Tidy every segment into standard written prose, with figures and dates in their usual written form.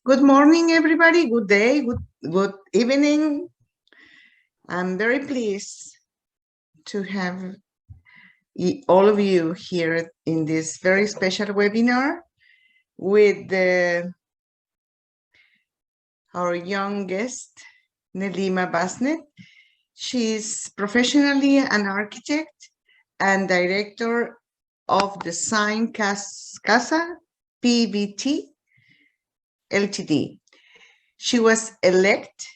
Good morning, everybody. Good day, good evening. I'm very pleased to have all of you here in this very special webinar with our young guest, Neelima Basnet. She's professionally an architect and director of Design Casa PVT Ltd. She was elected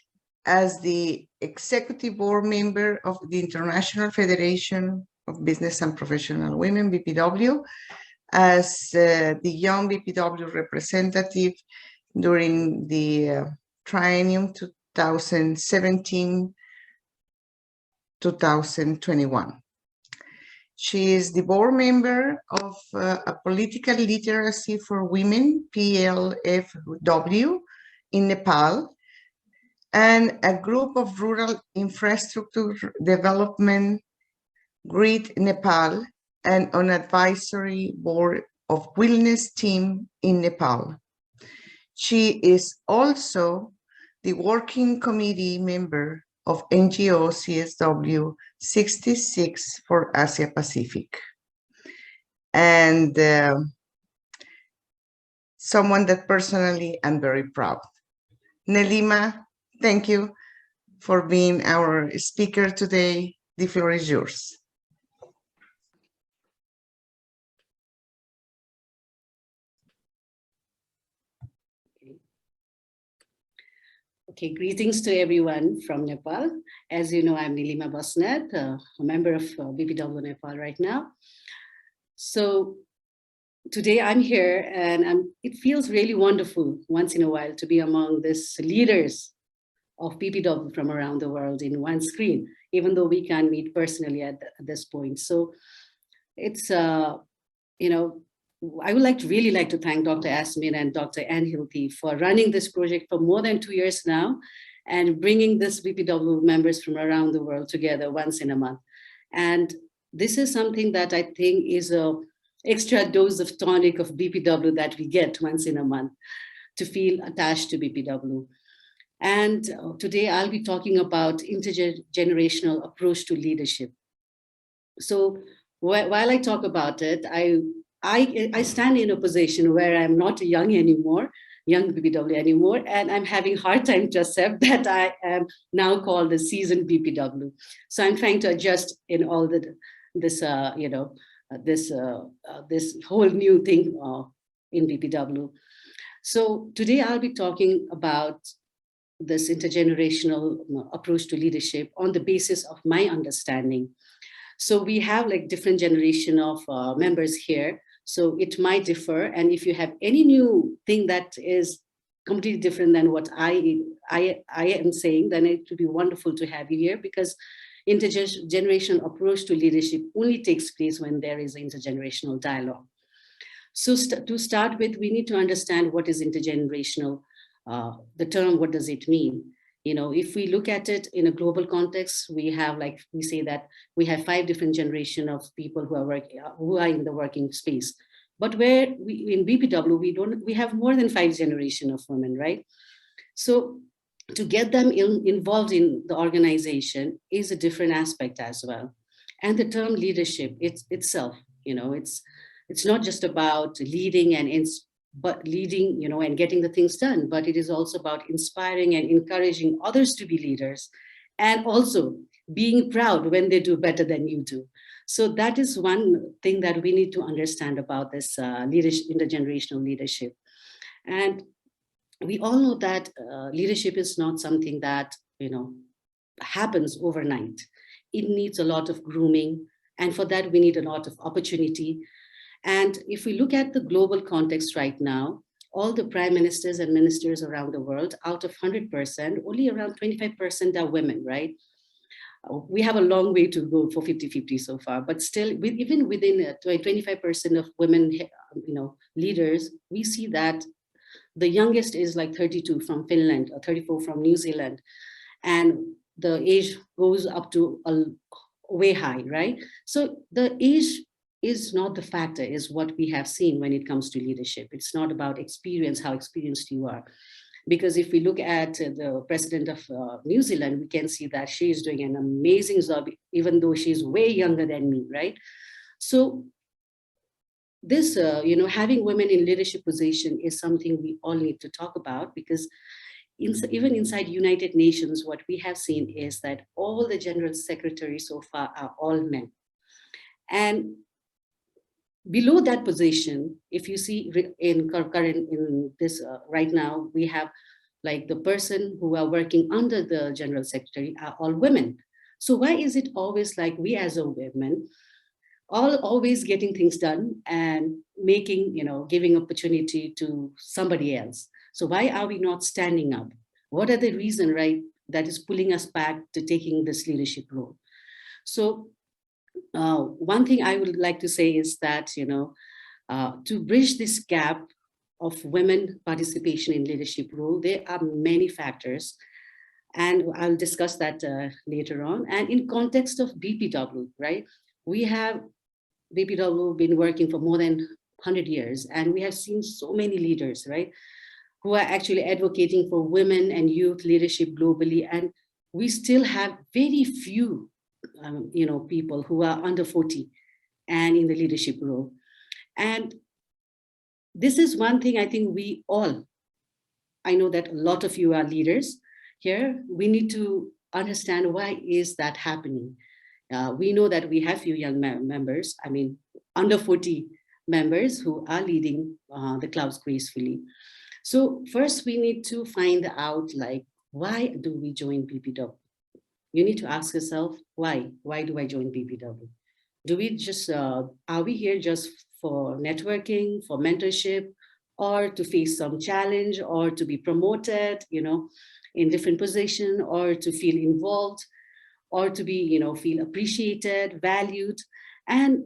as the executive board member of the International Federation of Business and Professional Women, BPW, as the young BPW representative during the triennium 2017-2021. She is the board member of a Political Literacy for Women, PLFW, in Nepal, and a group of rural infrastructure development, GRID Nepal, and an advisory board of wellness team in Nepal. She is also the working committee member of NGO CSW 66 for Asia Pacific. And someone that personally I'm very proud. Neelima, thank you for being our speaker today. The floor is yours. Okay, greetings to everyone from Nepal. As you know, I'm Neelima Basnet, a member of BPW Nepal right now. So today I'm here and it feels really wonderful once in a while to be among these leaders of BPW from around the world in one screen, even though we can't meet personally at this point. So it's, I would really like to thank Dr. Asmin and Dr. Ann Hilty for running this project for more than 2 years now and bringing this BPW members from around the world together once in a month. And this is something that I think is an extra dose of tonic of BPW that we get once in a month to feel attached to BPW. And today I'll be talking about intergenerational approach to leadership. So while I talk about it, I stand in a position where I'm not young BPW anymore, and I'm having a hard time to accept that I am now called a seasoned BPW. So I'm trying to adjust in all this whole new thing in BPW. So today I'll be talking about this intergenerational approach to leadership on the basis of my understanding. So we have different generation of members here. So it might differ. And if you have any new thing that is completely different than what I am saying, then it would be wonderful to have you here, because intergenerational approach to leadership only takes place when there is intergenerational dialogue. So to start with, we need to understand what is intergenerational, the term, what does it mean? If we look at it in a global context, we have, we say that we have 5 different generations of people who are in the working space. But where in BPW, we have more than 5 generations of women, right? So to get them involved in the organization is a different aspect as well. And the term leadership itself, it's not just about leading and and getting the things done, but it is also about inspiring and encouraging others to be leaders, and also being proud when they do better than you do. So that is one thing that we need to understand about this intergenerational leadership. And we all know that leadership is not something that happens overnight. It needs a lot of grooming, and for that we need a lot of opportunity. And if we look at the global context right now, all the prime ministers and ministers around the world, out of 100%, only around 25% are women, right? We have a long way to go for 50-50 so far, but still, even within 25% of women, leaders, we see that the youngest is 32 from Finland, or 34 from New Zealand, and the age goes up to way high, right? So the age is not the factor, is what we have seen when it comes to leadership. It's not about experience, how experienced you are. Because if we look at the president of New Zealand, we can see that she is doing an amazing job, even though she's way younger than me, right? So this, having women in leadership position is something we all need to talk about, because even inside United Nations, what we have seen is that all the general secretaries so far are all men. And below that position, if you see in current, in this right now, we have like the person who are working under the general secretary are all women. So why is it always like we as a women always getting things done and making, giving opportunity to somebody else? So why are we not standing up? What are the reasons, right, that is pulling us back to taking this leadership role? So one thing I would like to say is that, to bridge this gap of women participation in leadership role, there are many factors, and I'll discuss that later on. And in context of BPW, right, we have BPW been working for more than 100 years, and we have seen so many leaders, right, who are actually advocating for women and youth leadership globally. And we still have very few, people who are under 40 and in the leadership role. And this is one thing I think we all, I know that a lot of you are leaders here. We need to understand why is that happening. We know that we have few young members, I mean, under 40 members who are leading the clubs gracefully. So first we need to find out, like, why do we join BPW? You need to ask yourself, why? Why do I join BPW? Do we just, are we here just for networking, for mentorship, or to face some challenge, or to be promoted, in different position, or to feel involved, or to be, feel appreciated, valued, and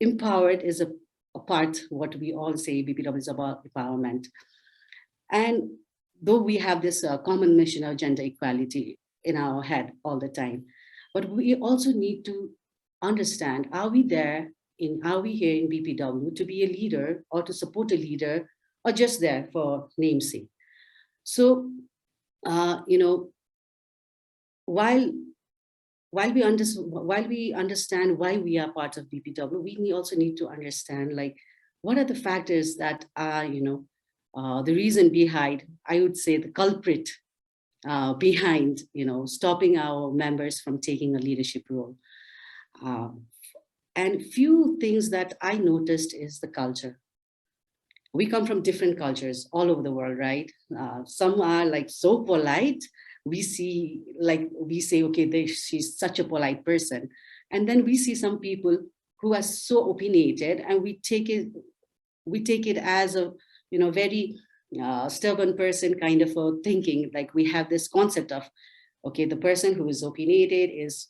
empowered is a part, what we all say BPW is about empowerment. And though we have this common mission of gender equality in our head all the time, but we also need to understand, are we here in BPW to be a leader or to support a leader, or just there for namesake? So, while we understand why we are part of BPW, we also need to understand, like, what are the factors that are, the reason behind, I would say, the culprit behind, stopping our members from taking a leadership role. And few things that I noticed is the culture. We come from different cultures all over the world, right? Some are like so polite. We say, okay, she's such a polite person. And then we see some people who are so opinionated, and we take it as a, very stubborn person kind of a thinking. Like, we have this concept of, okay, the person who is opinionated is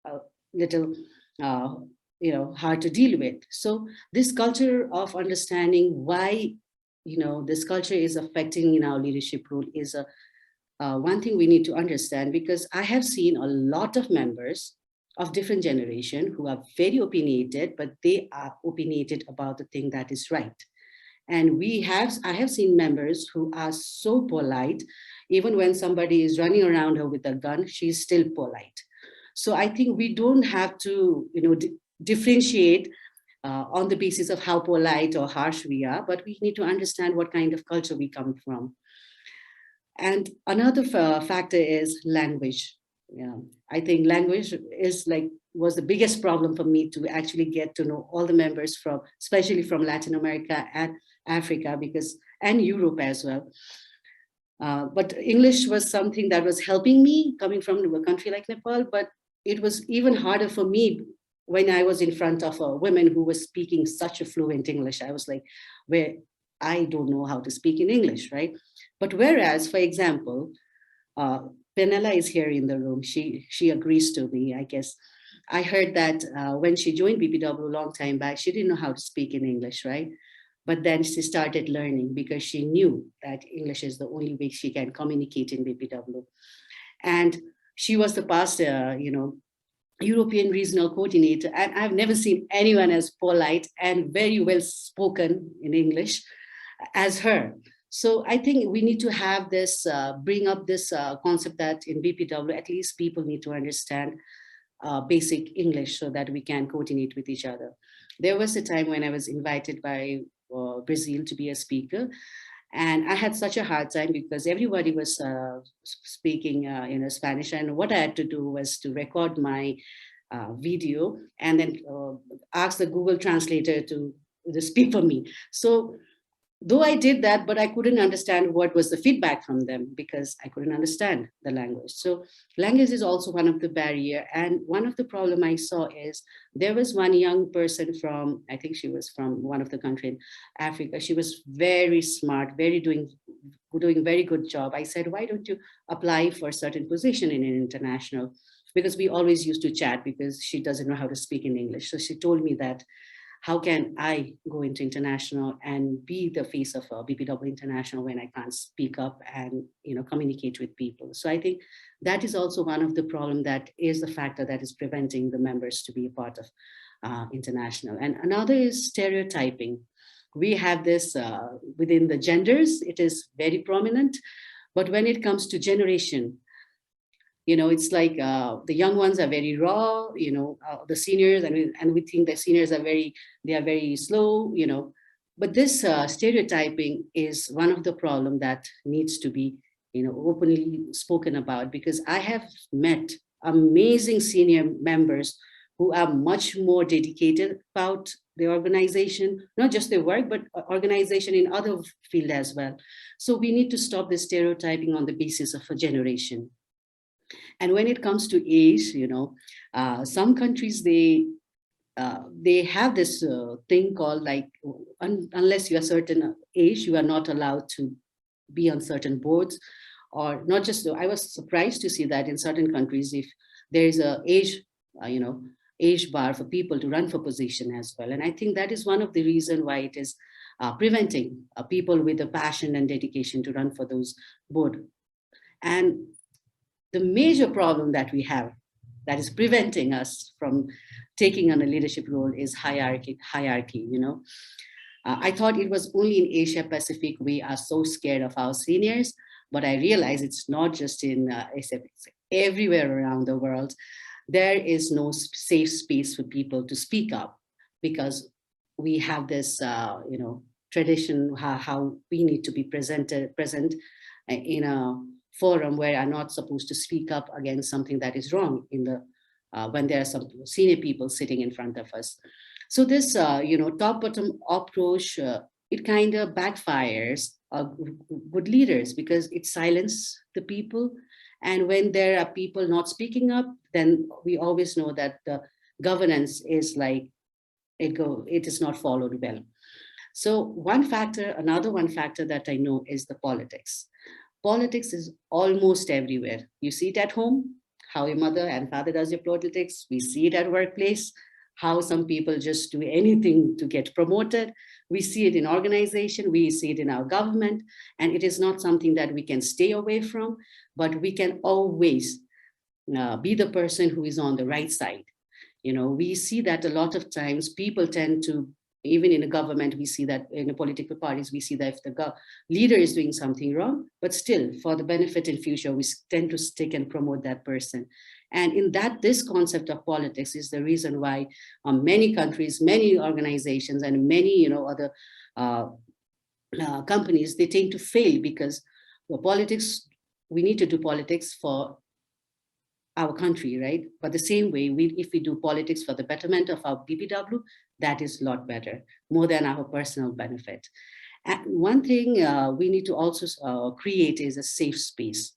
a little, hard to deal with. So this culture of understanding why, this culture is affecting in our leadership role is a one thing we need to understand, because I have seen a lot of members of different generation who are very opinionated, but they are opinionated about the thing that is right. And I have seen members who are so polite, even when somebody is running around her with a gun, she's still polite. So I think we don't have to, differentiate on the basis of how polite or harsh we are, but we need to understand what kind of culture we come from. And another factor is language. Yeah, I think language was the biggest problem for me to actually get to know all the members from, especially from Latin America and Africa, and Europe as well. But English was something that was helping me coming from a country like Nepal, but it was even harder for me when I was in front of a woman who was speaking such a fluent English. I was like, where I don't know how to speak in English, right? But whereas, for example, Penella is here in the room. She agrees to me, I guess. I heard that when she joined BPW a long time back, she didn't know how to speak in English, right? But then she started learning because she knew that English is the only way she can communicate in BPW. And she was the past, European regional coordinator, and I've never seen anyone as polite and very well spoken in English as her. So I think we need to have this, bring up this concept that in BPW, at least people need to understand basic English so that we can coordinate with each other. There was a time when I was invited by Brazil to be a speaker, and I had such a hard time because everybody was speaking Spanish, and what I had to do was to record my video and then ask the Google translator to speak for me. So though I did that, but I couldn't understand what was the feedback from them because I couldn't understand the language. So language is also one of the barrier. And one of the problem I saw is there was one young person from, I think she was from one of the country in Africa. She was very smart, doing very good job. I said, why don't you apply for a certain position in an international? Because we always used to chat because she doesn't know how to speak in English. So she told me that how can I go into international and be the face of BPW International when I can't speak up and communicate with people? So I think that is also one of the problem that is the factor that is preventing the members to be a part of international. And another is stereotyping. We have this within the genders, it is very prominent, but when it comes to generation, it's like the young ones are very raw, the seniors, and we think the seniors are very slow, but this stereotyping is one of the problem that needs to be, openly spoken about, because I have met amazing senior members who are much more dedicated about the organization, not just their work, but organization in other field as well. So we need to stop the stereotyping on the basis of a generation. And when it comes to age, some countries, they have this thing called like, unless you're a certain age, you are not allowed to be on certain boards, or not just. I was surprised to see that in certain countries, if there is a age, age bar for people to run for position as well. And I think that is one of the reason why it is preventing people with a passion and dedication to run for those board. And the major problem that we have that is preventing us from taking on a leadership role is hierarchy. I thought it was only in Asia Pacific we are so scared of our seniors, but I realize it's not just in Asia, it's everywhere around the world. There is no safe space for people to speak up, because we have this tradition how we need to be present in a forum where are not supposed to speak up against something that is wrong in the when there are some senior people sitting in front of us. So this top bottom approach, it kind of backfires good leaders because it silences the people. And when there are people not speaking up, then we always know that the governance is like it is not followed well. So another one factor that I know is the politics. Politics is almost everywhere. You see it at home, how your mother and father does your politics. We see it at workplace, how some people just do anything to get promoted. We see it in organization, we see it in our government, and it is not something that we can stay away from, but we can always be the person who is on the right side. We see that a lot of times people tend to, even in a government, we see that in the political parties, we see that if the leader is doing something wrong, but still for the benefit in future, we tend to stick and promote that person. And in that, this concept of politics is the reason why many countries, many organizations, and many other companies, they tend to fail because politics, we need to do politics for our country, right? But the same way, if we do politics for the betterment of our BPW, that is a lot better, more than our personal benefit. And one thing we need to also create is a safe space.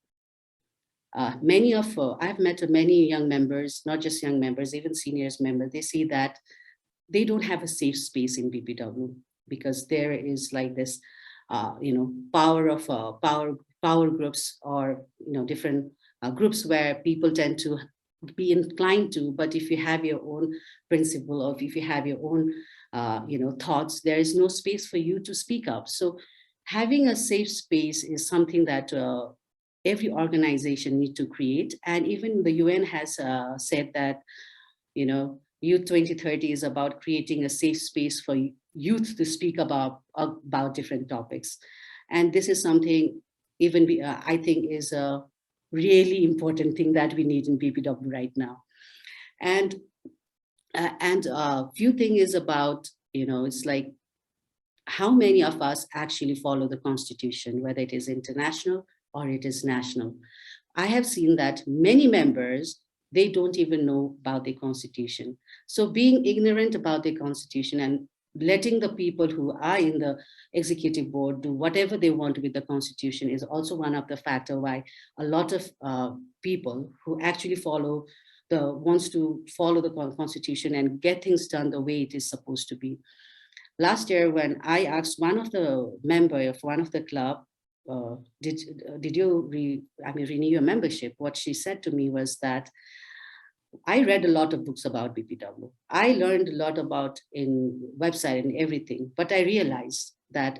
I've met many young members, not just young members, even seniors members, they see that they don't have a safe space in BPW because there is like this, power groups, or different groups where people tend to be inclined to. But if you have your own principle, or if you have your own thoughts, there is no space for you to speak up. So having a safe space is something that every organization needs to create. And even the UN has said that Youth 2030 is about creating a safe space for youth to speak about different topics. And this is something I think is a really important thing that we need in BPW right now. And few thing is about, it's like how many of us actually follow the Constitution, whether it is international or it is national. I have seen that many members, they don't even know about the Constitution. So being ignorant about the Constitution and letting the people who are in the executive board do whatever they want with the Constitution is also one of the factor why a lot of people who actually wants to follow the Constitution and get things done the way it is supposed to be. Last year, when I asked one of the member of one of the club, did you renew your membership? What she said to me was that I read a lot of books about BPW. I learned a lot about in website and everything, but I realized that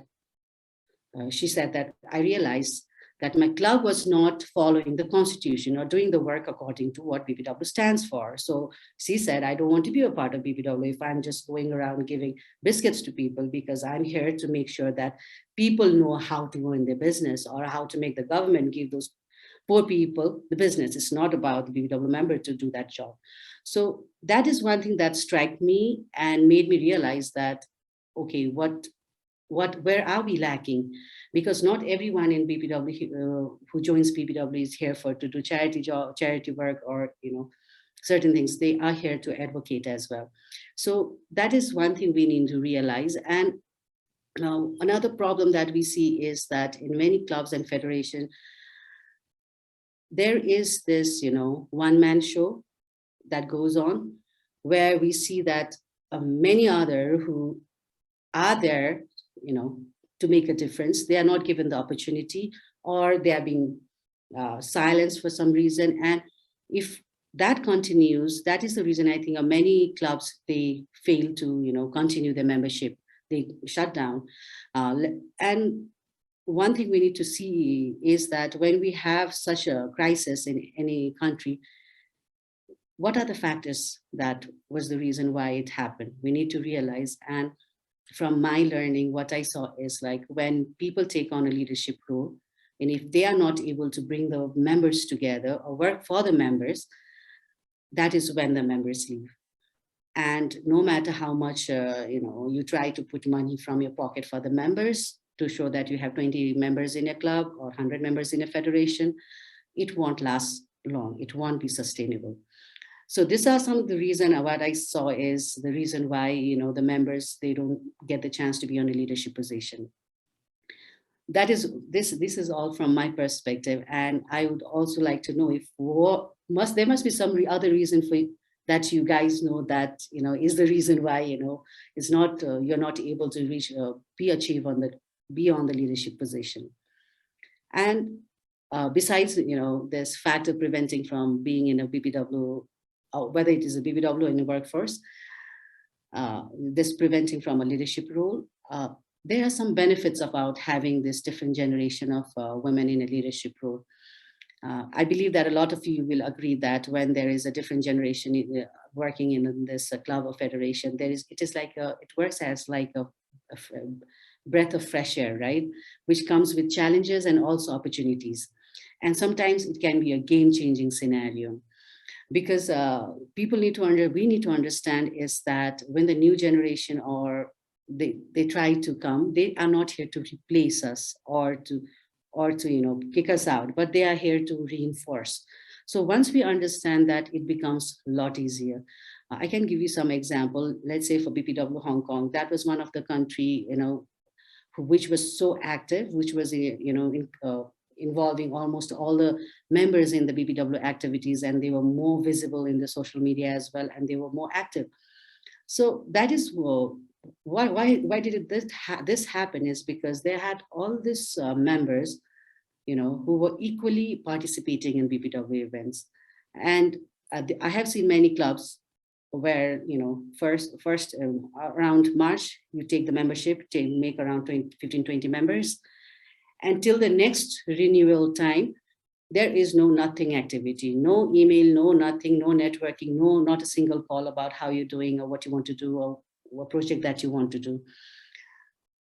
she said that I realized that my club was not following the Constitution or doing the work according to what BPW stands for. So she said, I don't want to be a part of BPW if I'm just going around giving biscuits to people, because I'm here to make sure that people know how to run their business or how to make the government give those poor people the business. It's not about the BPW member to do that job. So that is one thing that struck me and made me realize that, okay, where are we lacking? Because not everyone in BPW who joins BPW is here to do charity work, or certain things. They are here to advocate as well. So that is one thing we need to realize. And now another problem that we see is that in many clubs and federations, there is this one-man show that goes on, where we see that many other who are there to make a difference, they are not given the opportunity, or they are being silenced for some reason. And if that continues, that is the reason I think many clubs, they fail to continue their membership. They shut down. And one thing we need to see is that when we have such a crisis in any country, what are the factors that was the reason why it happened? We need to realize. And from my learning, what I saw is like when people take on a leadership role, and if they are not able to bring the members together or work for the members, that is when the members leave. And no matter how much you try to put money from your pocket for the members to show that you have 20 members in a club or 100 members in a federation, it won't last long. It won't be sustainable. So these are some of the reason. What I saw is the reason why the members, they don't get the chance to be on a leadership position. That is this is all from my perspective. And I would also like to know if there must be some other reason for that you guys know that is the reason why it's not you're not able to reach be on the leadership position. And besides this factor preventing from being in a BPW, whether it is a BPW in the workforce, this preventing from a leadership role, there are some benefits about having this different generation of women in a leadership role. I believe that a lot of you will agree that when there is a different generation working in this club or federation, it works as like a breath of fresh air, right? Which comes with challenges and also opportunities. And sometimes it can be a game-changing scenario. Because we need to understand is that when the new generation or they try to come, they are not here to replace us or to kick us out, but they are here to reinforce. So once we understand that, it becomes a lot easier. I can give you some example. Let's say for BPW Hong Kong, that was one of the country which was so active, which was involving almost all the members in the BPW activities, and they were more visible in the social media as well, and they were more active. So that is why did this happen, is because they had all these members, who were equally participating in BPW events. And I have seen many clubs where, first around March, you take the membership, make around 15, 20 members. Until the next renewal time, there is no nothing activity, no email, no nothing, no networking, no, not a single call about how you're doing or what you want to do or what project that you want to do.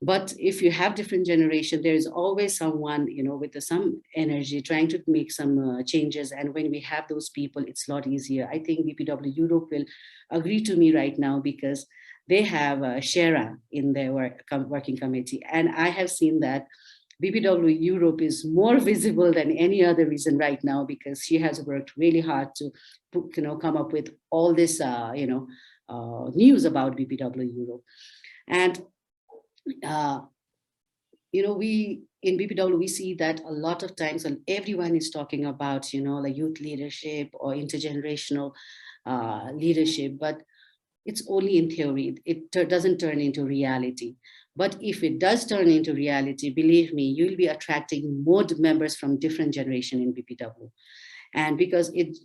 But if you have different generation, there is always someone, with some energy trying to make some changes. And when we have those people, it's a lot easier. I think BPW Europe will agree to me right now, because they have Shera in their working committee. And I have seen that BPW Europe is more visible than any other reason right now, because she has worked really hard to, come up with all this, news about BPW Europe. And uh, we in BPW, we see that a lot of times when everyone is talking about, like youth leadership or intergenerational leadership, but it's only in theory. It doesn't turn into reality. But if it does turn into reality, believe me, you'll be attracting more members from different generation in BPW. And because it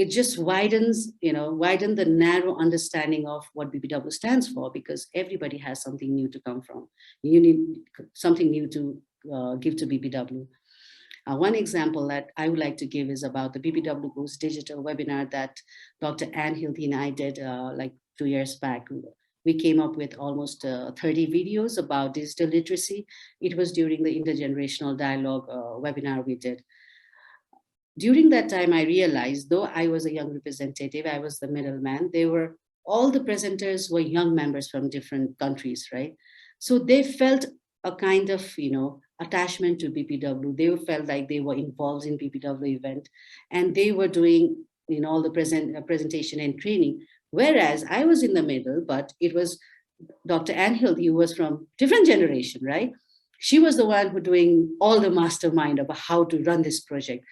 just widen the narrow understanding of what BPW stands for, because everybody has something new to come from. You need something new to give to BPW. One example that I would like to give is about the BPW Goes Digital webinar that Dr. Ann Hildy and I did like 2 years back. We came up with almost 30 videos about digital literacy. It was during the Intergenerational Dialogue webinar we did. During that time, I realized, though I was a young representative, I was the middleman, all the presenters were young members from different countries, right? So they felt a kind of, attachment to BPW. They felt like they were involved in BPW event, and they were doing, all the presentation and training. Whereas I was in the middle, but it was Dr. Ann Hildy, who was from different generation, right? She was the one who doing all the mastermind about how to run this project.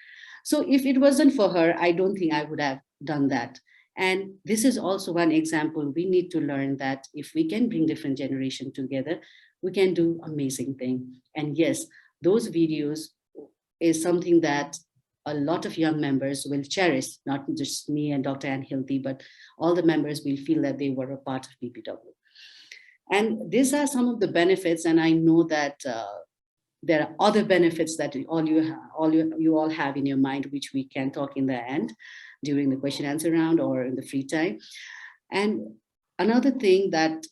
So if it wasn't for her, I don't think I would have done that. And this is also one example. We need to learn that if we can bring different generation together, we can do amazing thing. And yes, those videos is something that a lot of young members will cherish, not just me and Dr. Ann Hildy, but all the members will feel that they were a part of BPW. And these are some of the benefits. And I know that there are other benefits that you all have in your mind, which we can talk in the end during the question answer round or in the free time. And another thing that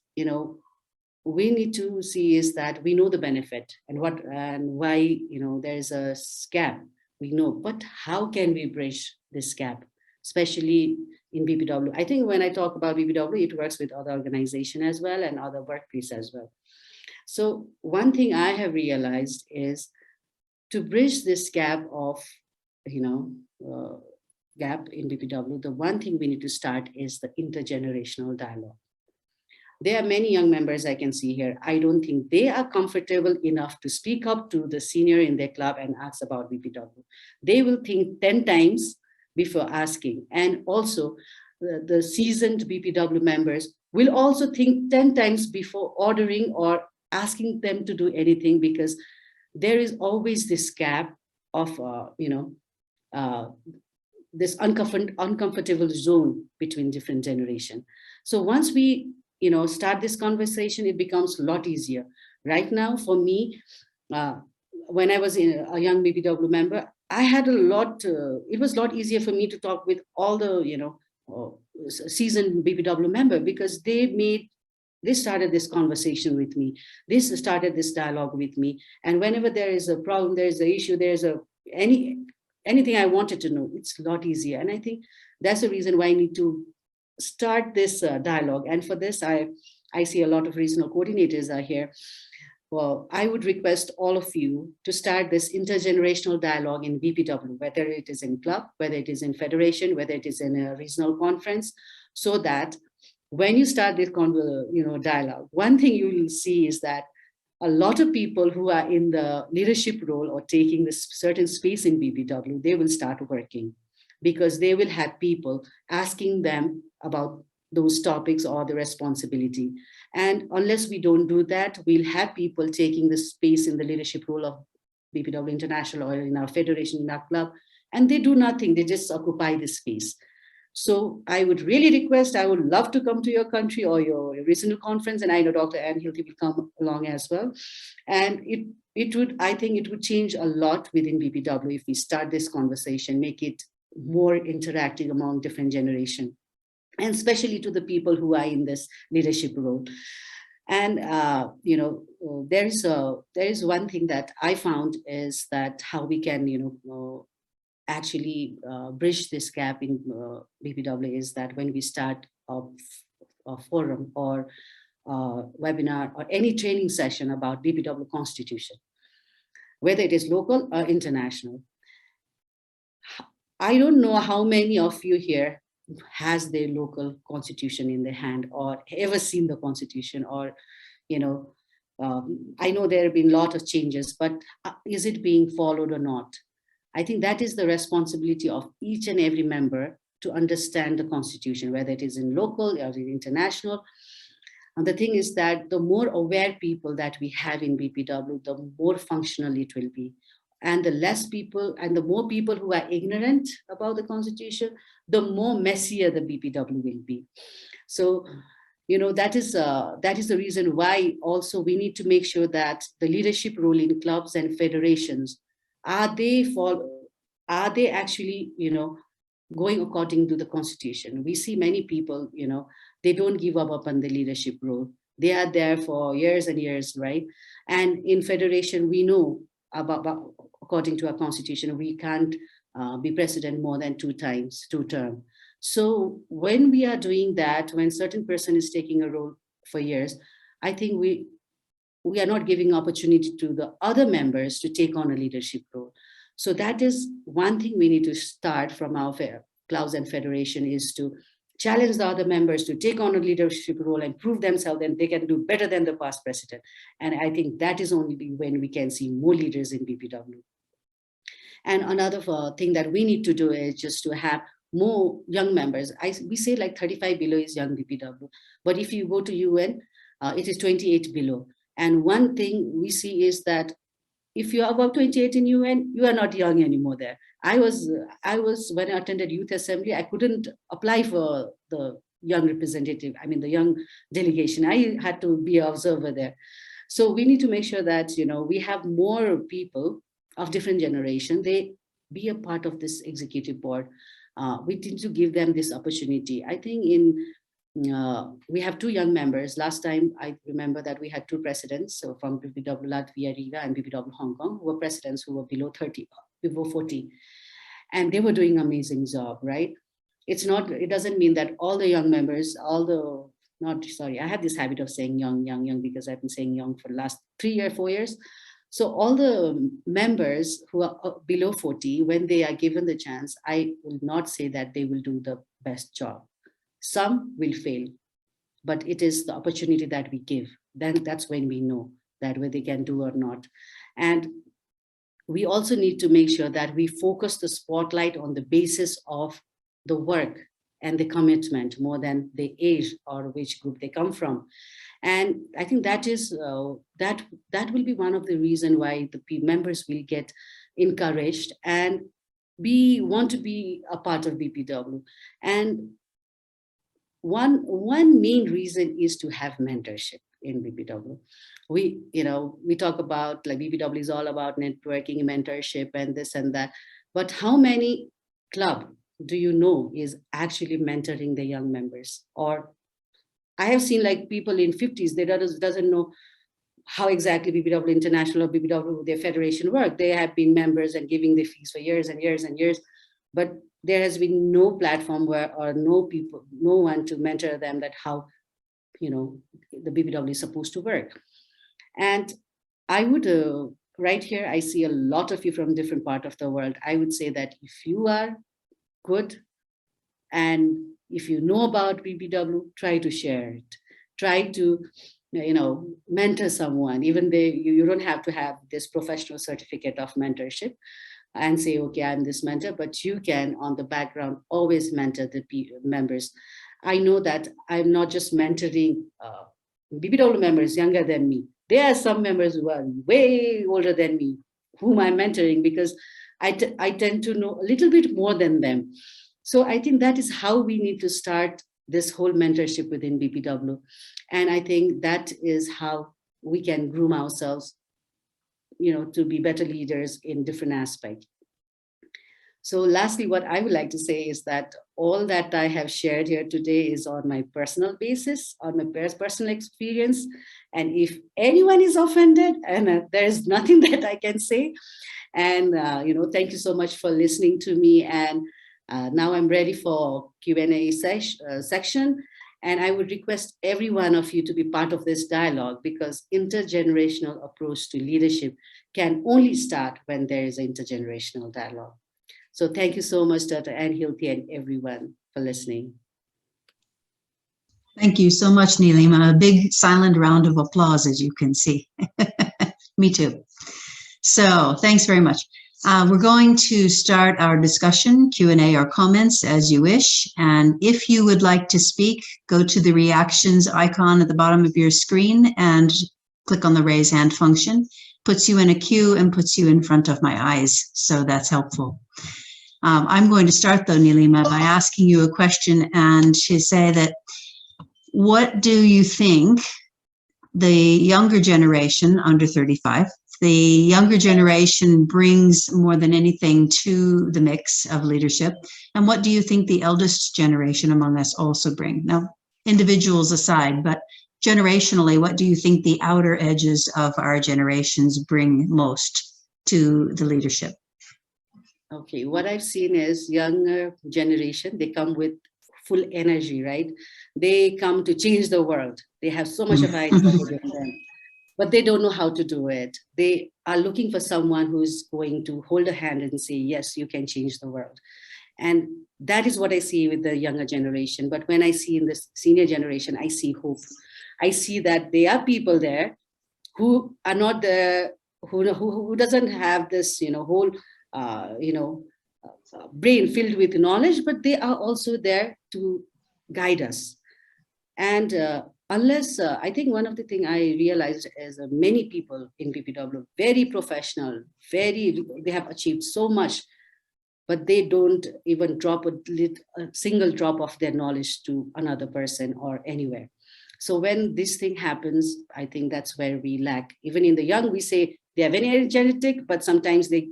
we need to see is that we know the benefit and why there's a gap. We know, but how can we bridge this gap, especially in BPW? I think when I talk about BPW, it works with other organizations as well and other workplaces as well. So one thing I have realized is to bridge this gap of, gap in BPW, the one thing we need to start is the intergenerational dialogue. There are many young members I can see here. I don't think they are comfortable enough to speak up to the senior in their club and ask about BPW. They will think 10 times before asking. And also the seasoned BPW members will also think 10 times before ordering or asking them to do anything, because there is always this gap of, this uncomfortable zone between different generations. So once we, start this conversation, it becomes a lot easier. Right now, for me, when I was a young BPW member, I had a lot, it was a lot easier for me to talk with all the, seasoned BPW member, because they started this conversation with me. They started this dialogue with me. And whenever there is a problem, there is an issue, there's anything I wanted to know, it's a lot easier. And I think that's the reason why I need to start this dialogue. And for this, I see a lot of regional coordinators are here. Well, I would request all of you to start this intergenerational dialogue in BPW, whether it is in club, whether it is in federation, whether it is in a regional conference, so that when you start this dialogue, one thing you will see is that a lot of people who are in the leadership role or taking this certain space in BPW, they will start working, because they will have people asking them about those topics or the responsibility. And unless we don't do that, we'll have people taking the space in the leadership role of BPW International or in our federation, in our club, and they do nothing. They just occupy this space. So I would really request, I would love to come to your country or your regional conference, and I know Dr. Ann Hilty will come along as well. And it would, I think it would change a lot within BPW if we start this conversation, make it more interactive among different generations, and especially to the people who are in this leadership role. And there is one thing that I found is that how we can actually bridge this gap in BPW is that when we start a forum or webinar or any training session about BPW constitution, whether it is local or international. I don't know how many of you here has their local constitution in their hand or ever seen the constitution, or I know there have been a lot of changes, but is it being followed or not? I think that is the responsibility of each and every member to understand the constitution, whether it is in local or in international. And the thing is that the more aware people that we have in BPW, the more functional it will be. And the less people and the more people who are ignorant about the constitution, the more messier the BPW will be. So, that is the reason why also we need to make sure that the leadership role in clubs and federations, are they actually, going according to the constitution? We see many people, they don't give up on the leadership role. They are there for years and years, right? And in federation, we know about according to our constitution, we can't be president more than 2 terms. So when we are doing that, when certain person is taking a role for years, I think we are not giving opportunity to the other members to take on a leadership role. So that is one thing we need to start from our clubs and federation, is to challenge the other members to take on a leadership role and prove themselves that they can do better than the past president. And I think that is only when we can see more leaders in BPW. And another thing that we need to do is just to have more young members. We say like 35 below is young BPW, but if you go to UN, it is 28 below. And one thing we see is that if you are above 28 in UN, you are not young anymore there. I was when I attended youth assembly, I couldn't apply for the young representative, the young delegation. I had to be an observer there. So we need to make sure that, we have more people of different generation, they be a part of this executive board. We need to give them this opportunity. I think we have 2 young members. Last time I remember that we had 2 presidents, so from BPW Latvia, Riga, and BPW Hong Kong, who were presidents who were below 40. And they were doing an amazing job, right? It doesn't mean that all the young members, I have this habit of saying young, because I've been saying young for the last 3 or 4 years. So all the members who are below 40, when they are given the chance, I will not say that they will do the best job. Some will fail, but it is the opportunity that we give. Then that's when we know that whether they can do or not. And we also need to make sure that we focus the spotlight on the basis of the work and the commitment more than the age or which group they come from. And I think that is that will be one of the reasons why the members will get encouraged and want to be a part of BPW. And one main reason is to have mentorship in BPW. We talk about like BPW is all about networking, mentorship, and this and that. But how many club do you know is actually mentoring the young members? Or I have seen like people in 50s, they doesn't know how exactly BPW International or BPW, their federation work. They have been members and giving their fees for years and years and years, but there has been no platform no one to mentor them that how, the BPW is supposed to work. And I would, right here, I see a lot of you from different part of the world. I would say that if you are good and if you know about BPW, try to share it. Try to, mentor someone, even though you don't have to have this professional certificate of mentorship and say, okay, I'm this mentor, but you can on the background always mentor the members. I know that I'm not just mentoring BPW members younger than me. There are some members who are way older than me, whom I'm mentoring because I tend to know a little bit more than them. So I think that is how we need to start this whole mentorship within BPW. And I think that is how we can groom ourselves, to be better leaders in different aspects. So lastly, what I would like to say is that all that I have shared here today is on my personal basis, on my personal experience. And if anyone is offended, and there is nothing that I can say. And, thank you so much for listening to me. And now I'm ready for Q&A section. And I would request every one of you to be part of this dialogue, because intergenerational approach to leadership can only start when there is an intergenerational dialogue. So thank you so much, Dr. Ann Hilty, and everyone for listening. Thank you so much, Neelima. A big silent round of applause, as you can see. Me too. So thanks very much. We're going to start our discussion, Q&A or comments as you wish. And if you would like to speak, go to the reactions icon at the bottom of your screen and click on the raise hand function. Puts you in a queue and puts you in front of my eyes. So that's helpful. I'm going to start though, Neelima, by asking you a question and to say that what do you think the younger generation under 35, the younger generation brings more than anything to the mix of leadership? And what do you think the eldest generation among us also bring? Now, individuals aside, but generationally, what do you think the outer edges of our generations bring most to the leadership? Okay, what I've seen is younger generation, they come with full energy, right? They come to change the world. They have so much of ideas within them, but they don't know how to do it. They are looking for someone who's going to hold a hand and say, yes, you can change the world. And that is what I see with the younger generation. But when I see in the senior generation, I see hope. I see that there are people there who are not the, who doesn't have this, whole, brain filled with knowledge, but they are also there to guide us. And I think one of the things I realized is many people in BPW, very professional, they have achieved so much, but they don't even drop a single drop of their knowledge to another person or anywhere. So when this thing happens, I think that's where we lack. Even in the young, we say they are very energetic, but sometimes they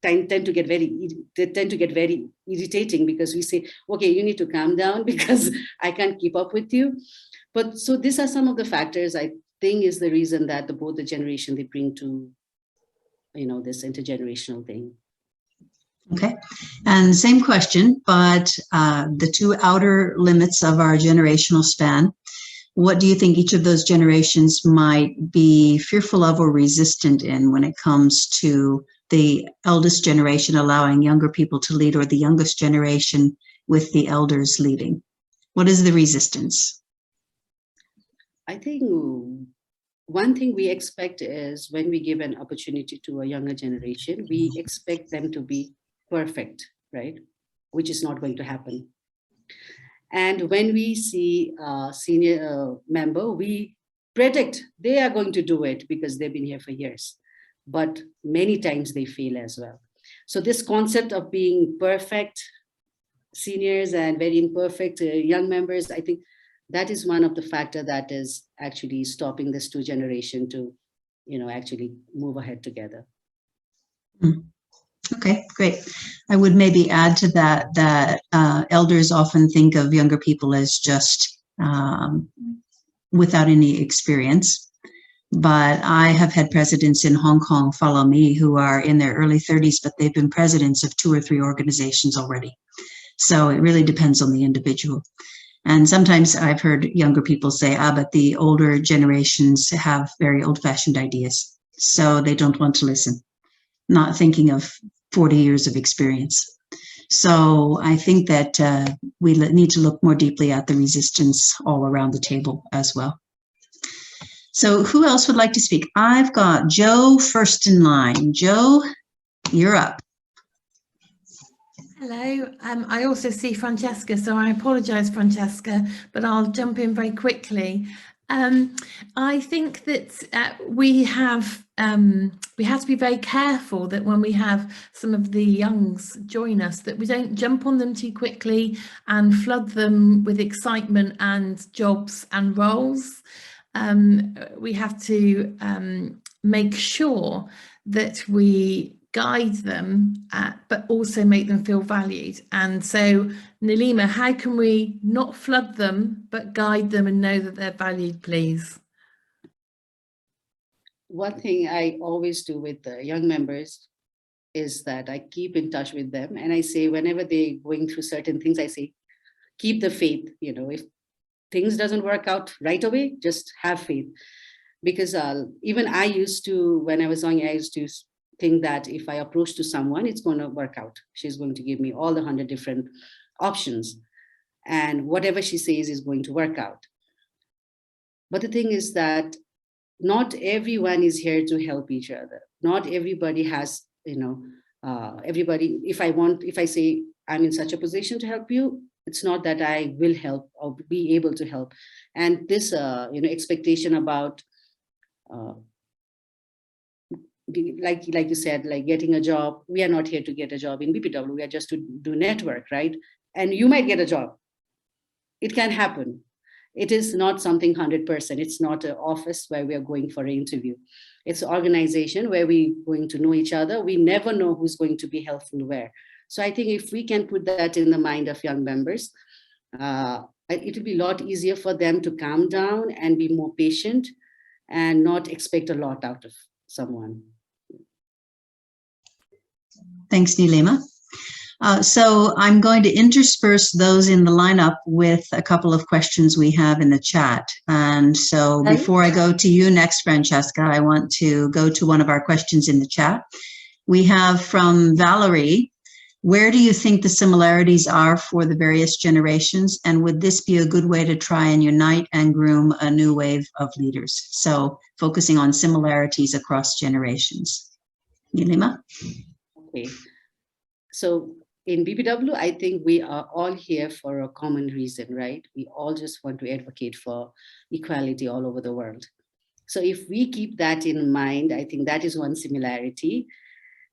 tend to get very irritating, because we say, okay, you need to calm down because I can't keep up with you. But so these are some of the factors I think is the reason that both the generation they bring to, this intergenerational thing. Okay, and same question, but the two outer limits of our generational span, what do you think each of those generations might be fearful of or resistant in when it comes to the eldest generation allowing younger people to lead, or the youngest generation with the elders leading? What is the resistance? I think one thing we expect is when we give an opportunity to a younger generation, we expect them to be perfect, right? Which is not going to happen. And when we see a senior member, we predict they are going to do it because they've been here for years. But many times they fail as well. So this concept of being perfect seniors and very imperfect young members, I think that is one of the factors that is actually stopping this two generation to, actually move ahead together. Okay, great. I would maybe add to that elders often think of younger people as just without any experience. But I have had presidents in Hong Kong follow me who are in their early 30s, but they've been presidents of 2 or 3 organizations already. So it really depends on the individual. And sometimes I've heard younger people say, but the older generations have very old-fashioned ideas, so they don't want to listen, not thinking of 40 years of experience. So I think that we need to look more deeply at the resistance all around the table as well. So who else would like to speak? I've got Joe first in line. Joe, you're up. Hello. I also see Francesca, so I apologise, Francesca, but I'll jump in very quickly. I think that we have to be very careful that when we have some of the youngs join us, that we don't jump on them too quickly and flood them with excitement and jobs and roles. We have to make sure that we guide them, but also make them feel valued. And so, Neelima, how can we not flood them, but guide them and know that they're valued, please? One thing I always do with the young members is that I keep in touch with them. And I say, whenever they're going through certain things, I say, keep the faith. If things doesn't work out right away, just have faith. Because even I used to, when I was young, I used to think that if I approach to someone, it's going to work out. She's going to give me all the 100 different options. And whatever she says is going to work out. But the thing is that not everyone is here to help each other. Not everybody has, everybody, if I say I'm in such a position to help you, it's not that I will help or be able to help. And this, expectation about, like you said, like getting a job. We are not here to get a job in BPW. We are just to do network, right? And you might get a job. It can happen. It is not something 100%. It's not an office where we are going for an interview. It's an organization where we're going to know each other. We never know who's going to be helpful where. So I think if we can put that in the mind of young members, it will be a lot easier for them to calm down and be more patient and not expect a lot out of someone. Thanks, Neelima. So I'm going to intersperse those in the lineup with a couple of questions we have in the chat. And so before I go to you next, Francesca, I want to go to one of our questions in the chat. We have from Valerie, where do you think the similarities are for the various generations? And would this be a good way to try and unite and groom a new wave of leaders? So focusing on similarities across generations. Neelima? Okay. So in BPW, I think we are all here for a common reason, right? We all just want to advocate for equality all over the world. So if we keep that in mind, I think that is one similarity.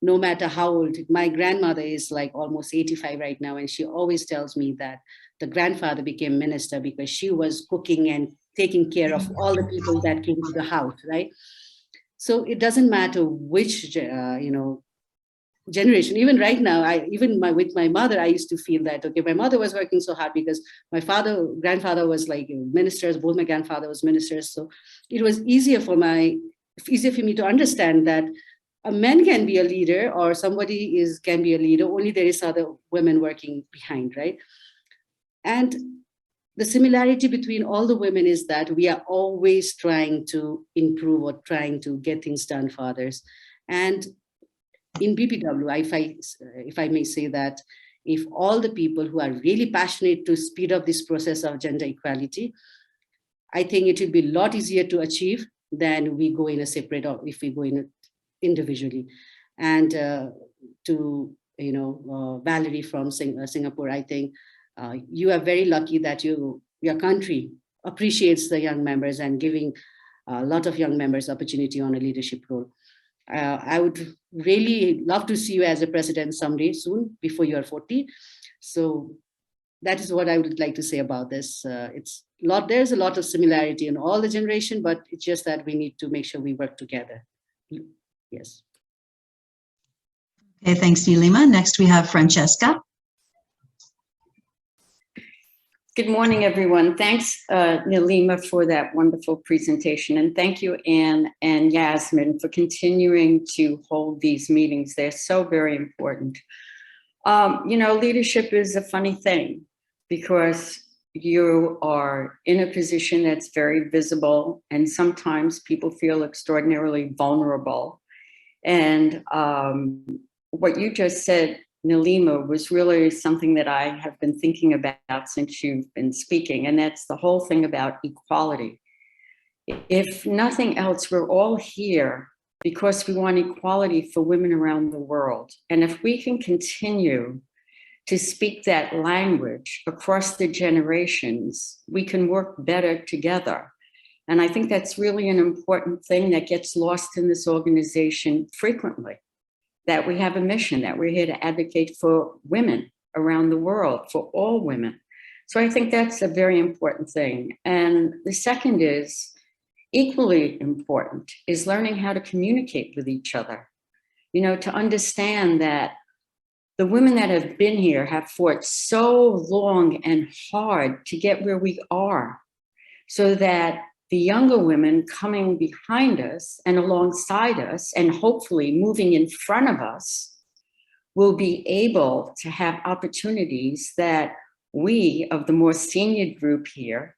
No matter how old, my grandmother is like almost 85 right now, and she always tells me that the grandfather became minister because she was cooking and taking care of all the people that came to the house, right? So it doesn't matter which, generation. Even right now, with my mother, I used to feel that, okay, my mother was working so hard because my grandfather was like ministers, both my grandfather was ministers. So it was easier for me to understand that a man can be a leader or somebody can be a leader, only there is other women working behind, right? And the similarity between all the women is that we are always trying to improve or trying to get things done for others. And in BPW, if I may say that, if all the people who are really passionate to speed up this process of gender equality, I think it will be a lot easier to achieve than we go in a separate, or if we go in individually. And Valerie from Singapore, I think you are very lucky that your country appreciates the young members and giving a lot of young members opportunity on a leadership role. I would really love to see you as a president someday soon, before you are 40. So that is what I would like to say about this. There's a lot of similarity in all the generation, but it's just that we need to make sure we work together. Yes. Okay, thanks, Neelima. Next, we have Francesca. Good morning, everyone. Thanks, Neelima, for that wonderful presentation. And thank you, Anne and Yasmin, for continuing to hold these meetings. They're so very important. Leadership is a funny thing because you are in a position that's very visible, and sometimes people feel extraordinarily vulnerable. And what you just said, Neelima, was really something that I have been thinking about since you've been speaking, and that's the whole thing about equality. If nothing else, we're all here because we want equality for women around the world. And if we can continue to speak that language across the generations, we can work better together. And I think that's really an important thing that gets lost in this organization frequently, that we have a mission, that we're here to advocate for women around the world, for all women. So I think that's a very important thing. And the second is, equally important, is learning how to communicate with each other. You know, to understand that the women that have been here have fought so long and hard to get where we are, so that the younger women coming behind us and alongside us and hopefully moving in front of us will be able to have opportunities that we of the more senior group here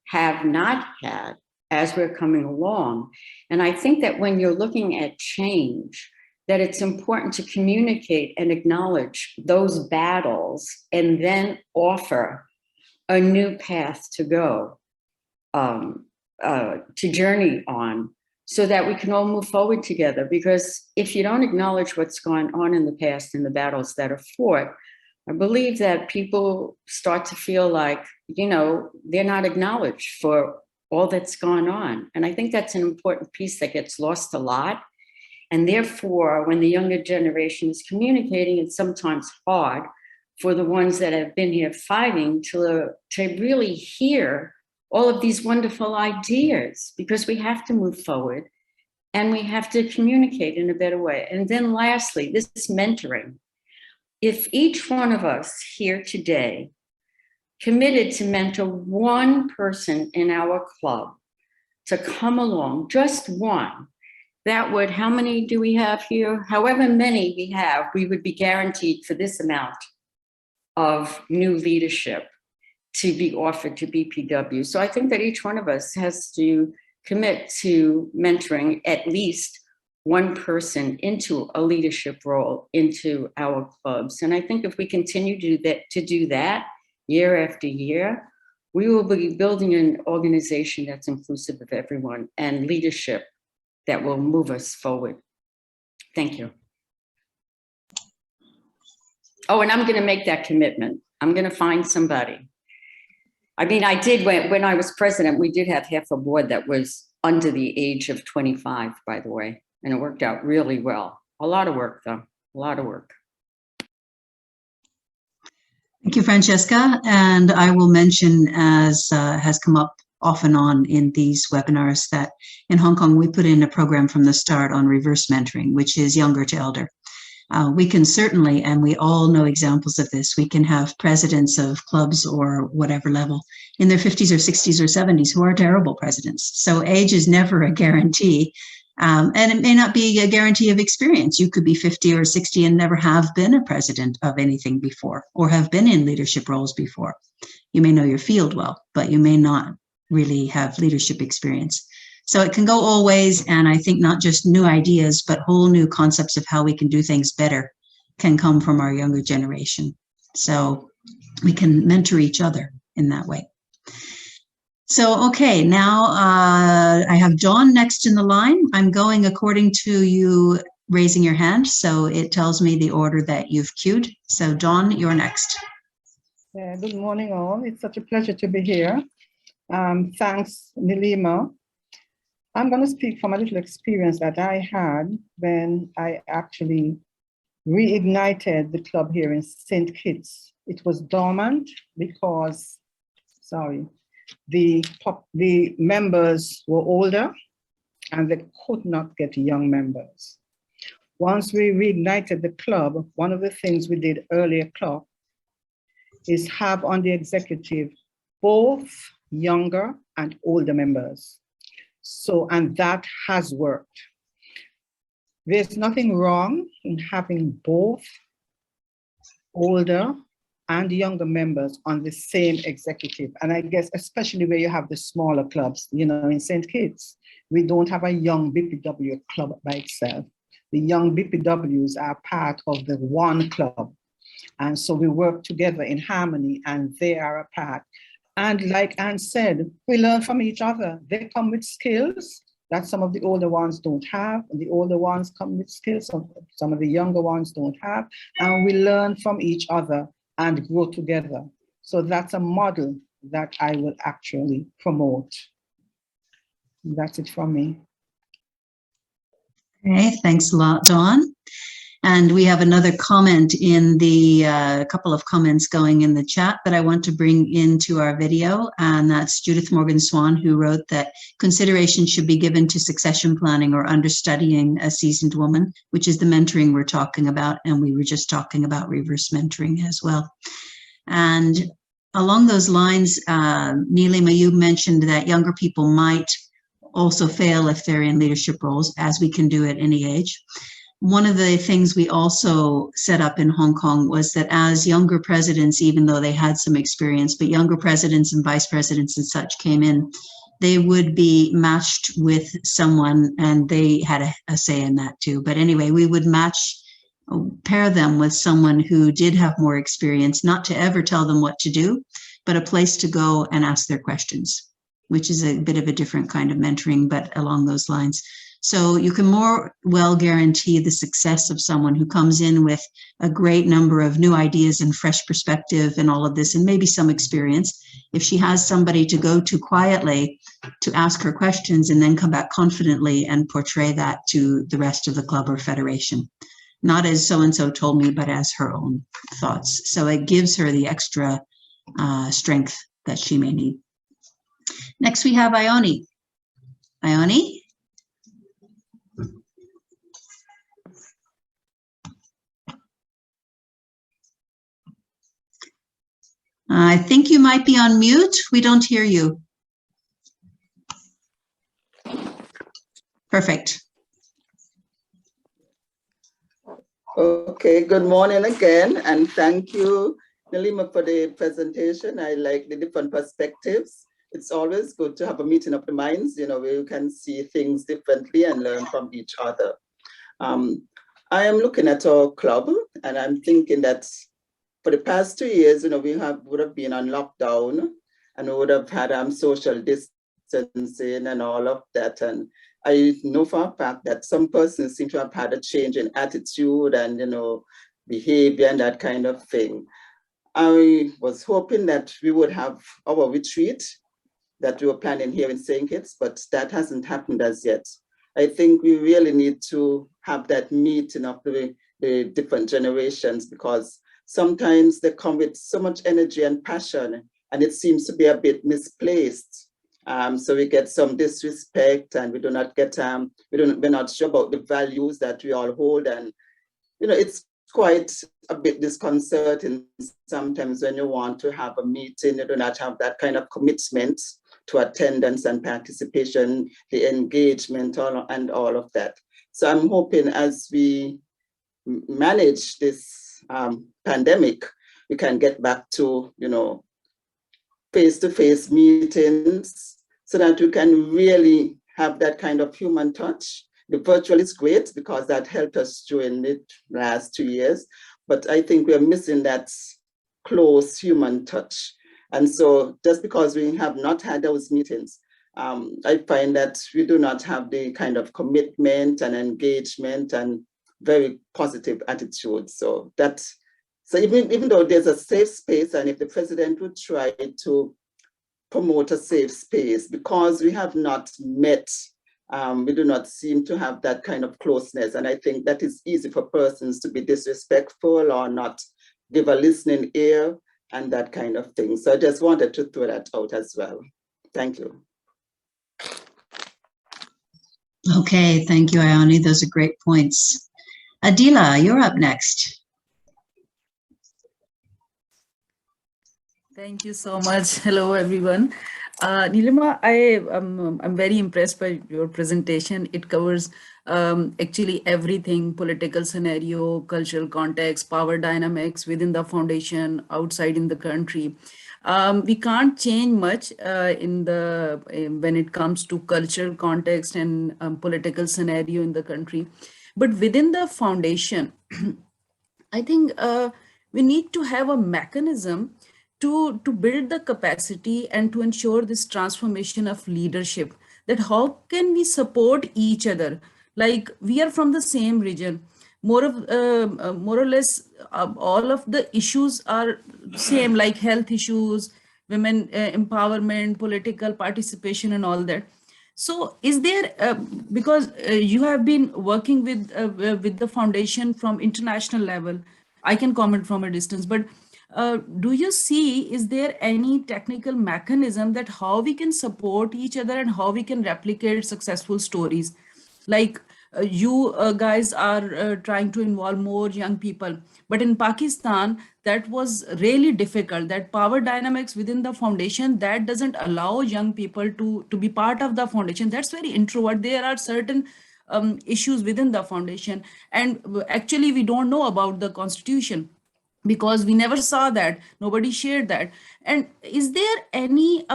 have not had as we're coming along. And I think that when you're looking at change, that it's important to communicate and acknowledge those battles and then offer a new path to go, to journey on, so that we can all move forward together. Because if you don't acknowledge what's gone on in the past and the battles that are fought, I believe that people start to feel like, you know, they're not acknowledged for all that's gone on. And I think that's an important piece that gets lost a lot. And therefore, when the younger generation is communicating, it's sometimes hard for the ones that have been here fighting to really hear all of these wonderful ideas, because we have to move forward and we have to communicate in a better way. And then lastly, this mentoring. If each one of us here today committed to mentor one person in our club to come along, just one, that would, how many do we have here? However many we have, we would be guaranteed for this amount of new leadership to be offered to BPW. So I think that each one of us has to commit to mentoring at least one person into a leadership role into our clubs. And I think if we continue to do that year after year, we will be building an organization that's inclusive of everyone and leadership that will move us forward. Thank you. Oh, and I'm going to make that commitment. I'm going to find somebody. I mean, I did, when I was president, we did have half a board that was under the age of 25, by the way, and it worked out really well. A lot of work, though, a lot of work. Thank you, Francesca. And I will mention, as has come up off and on in these webinars, that in Hong Kong, we put in a program from the start on reverse mentoring, which is younger to elder. We can certainly, and we all know examples of this, we can have presidents of clubs or whatever level in their 50s or 60s or 70s who are terrible presidents. So age is never a guarantee. And it may not be a guarantee of experience. You could be 50 or 60 and never have been a president of anything before, or have been in leadership roles before. You may know your field well, but you may not really have leadership experience. So it can go all ways, and I think not just new ideas, but whole new concepts of how we can do things better can come from our younger generation. So we can mentor each other in that way. So, okay, now I have Dawn next in the line. I'm going according to you raising your hand, so it tells me the order that you've queued. So Dawn, you're next. Good morning, all. It's such a pleasure to be here. Thanks, Neelima. I'm going to speak from a little experience that I had when I actually reignited the club here in St. Kitts. It was dormant because, the members were older and they could not get young members. Once we reignited the club, one of the things we did earlier is have on the executive both younger and older members. So, and that has worked. There's nothing wrong in having both older and younger members on the same executive. And I guess, especially where you have the smaller clubs, you know, in St. Kitts, we don't have a young BPW club by itself. The young BPWs are part of the one club. And so we work together in harmony, and they are a part. And like Anne said, we learn from each other. They come with skills that some of the older ones don't have, and the older ones come with skills some of the younger ones don't have, and we learn from each other and grow together. So that's a model that I will actually promote. That's it from me. Okay, thanks a lot, Dawn. And we have another comment in the couple of comments going in the chat that I want to bring into our video. And that's Judith Morgan Swan, who wrote that consideration should be given to succession planning or understudying a seasoned woman, which is the mentoring we're talking about. And we were just talking about reverse mentoring as well. And along those lines, Neelima, you mentioned that younger people might also fail if they're in leadership roles, as we can do at any age. One of the things we also set up in Hong Kong was that as younger presidents, even though they had some experience, but younger presidents and vice presidents and such came in, they would be matched with someone, and they had a say in that too. But anyway, we would pair them with someone who did have more experience, not to ever tell them what to do, but a place to go and ask their questions, which is a bit of a different kind of mentoring, but along those lines. So you can more well guarantee the success of someone who comes in with a great number of new ideas and fresh perspective and all of this, and maybe some experience. If she has somebody to go to quietly to ask her questions and then come back confidently and portray that to the rest of the club or federation, not as so-and-so told me, but as her own thoughts. So it gives her the extra strength that she may need. Next, we have Ione. Ione? I think you might be on mute. We don't hear you. Perfect. Okay, good morning again, and thank you, Neelima, for the presentation. I like the different perspectives. It's always good to have a meeting of the minds, where you can see things differently and learn from each other. I am looking at our club, and I'm thinking that for the past 2 years, we would have been on lockdown, and we would have had social distancing and all of that. And I know for a fact that some persons seem to have had a change in attitude and, behavior and that kind of thing. I was hoping that we would have our retreat that we were planning here in St. Kitts, but that hasn't happened as yet. I think we really need to have that meeting of the different generations, because sometimes they come with so much energy and passion, and it seems to be a bit misplaced. So we get some disrespect, and we do not get, we're not sure about the values that we all hold. And, it's quite a bit disconcerting sometimes when you want to have a meeting, you do not have that kind of commitment to attendance and participation, the engagement, and all of that. So I'm hoping as we manage this pandemic, we can get back to, face-to-face meetings so that we can really have that kind of human touch. The virtual is great because that helped us during the last 2 years, but I think we're missing that close human touch. And so just because we have not had those meetings, I find that we do not have the kind of commitment and engagement and very positive attitude. So even though there's a safe space, and if the president would try to promote a safe space, because we have not met, we do not seem to have that kind of closeness. And I think that is easy for persons to be disrespectful or not give a listening ear and that kind of thing. So I just wanted to throw that out as well. Thank you. Okay, thank you, Ione. Those are great points. Adila, you're up next. Thank you so much. Hello, everyone. Neelima, I'm very impressed by your presentation. It covers actually everything: political scenario, cultural context, power dynamics within the foundation, outside in the country. We can't change much when it comes to cultural context and political scenario in the country. But within the foundation, I think we need to have a mechanism to build the capacity and to ensure this transformation of leadership, that how can we support each other? Like, we are from the same region, more or less all of the issues are same, like health issues, women empowerment, political participation and all that. So is there, because you have been working with the foundation from international level, I can comment from a distance, but do you see, is there any technical mechanism that how we can support each other and how we can replicate successful stories? Like you guys are trying to involve more young people, but in Pakistan, that was really difficult. That power dynamics within the foundation, that doesn't allow young people to be part of the foundation. That's very introvert. There are certain issues within the foundation. And actually, we don't know about the constitution because we never saw that, nobody shared that. And is there any